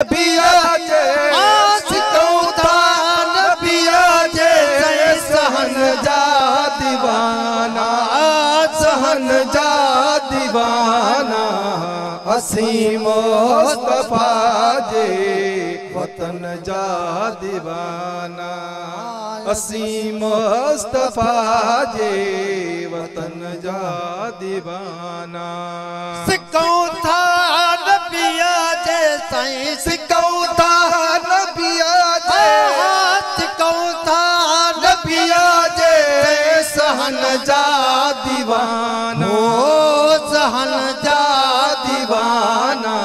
नबिया जे सिकऊं था नबिया जे सहन जा दीवाना सहन जा दीवाना असीं मुस्तफा जे वतन जा दीवाना असीं मुस्तफा जे वतन जा दीवाना सिकऊं था नबिया जे साईं सिकऊं था नबिया जे सिकऊं था नबिया जे सहन जा दीवाना सहन जा दीवाना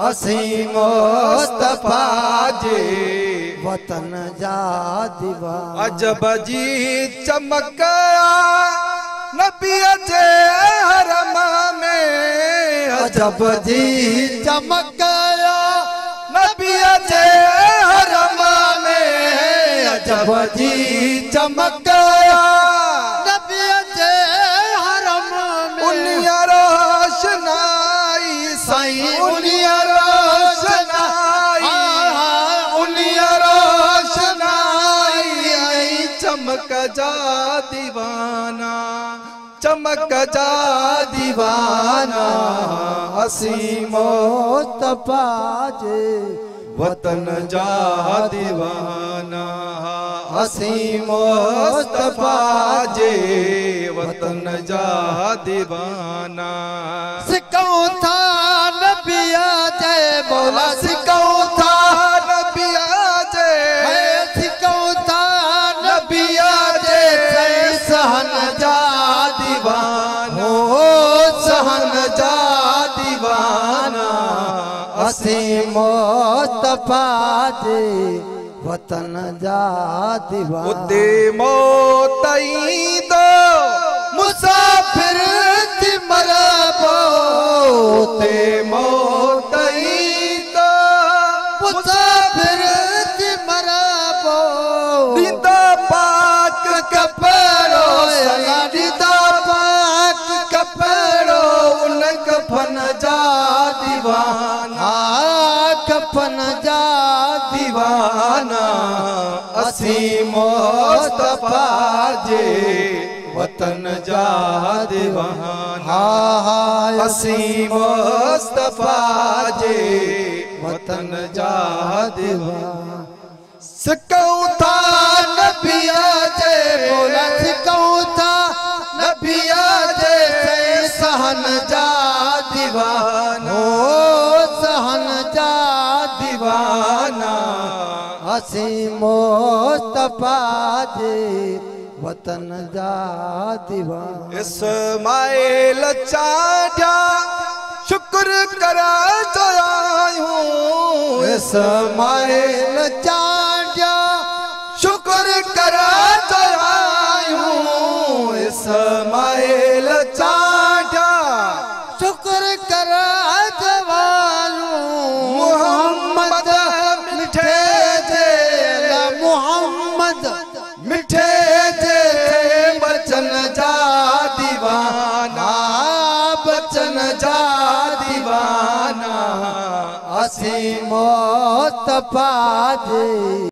असीं मुस्तफा जे वतन जा दीवाना अजब जी चमक नबिया जे हरम में अजब जी चमक नबिया जे हरम में अजब जी चमक नबिया जे हरम में उनिया रोशनाई साईं उनिया रोशनाई उनिया रोशनाई आई चमक जा दीवाना चमक जा दीवाना असीं मुस्तफा जे वतन जा दीवाना असीं मुस्तफा जे वतन जा दीवाना सिकऊं था नबिया जे मौला सिकऊं था नबिया जे सिकऊं था नबिया जे सहन जा दीवाना सहन जा दीवाना असीं मुस्तफा जे वतन जा दीवाना उते मौत ईंदो मुसाफिर थी मरबो उते मौत ईंदो मुसाफिर थी मरबो ॾींदा पाक कपड़ो ॾींदा पाक कपड़ो उन कफन जा दीवाना कफन जा दीवाना असीं मुस्तफा जे वतन जा दीवाना असीं मुस्तफा जे वतन जा दीवाना सिकऊं था नबिया जे मौला सिकऊं था नबिया जे सहन जा दीवाना सहन जा दीवाना असीं मुस्तफा जे वतन जा दीवाना इस्माइल चाढ़िया शुक्र करा जो आयूं इस्माइल चाढ़िया शुक्र करा जो आयूं इस्माइल चाढ़िया शुक्र करा जवालू मोहम्मद मिठे जे मोहम्मद मिठे जे बचन जा दीवाना बचन जा दीवाना असीं मुस्तफा जे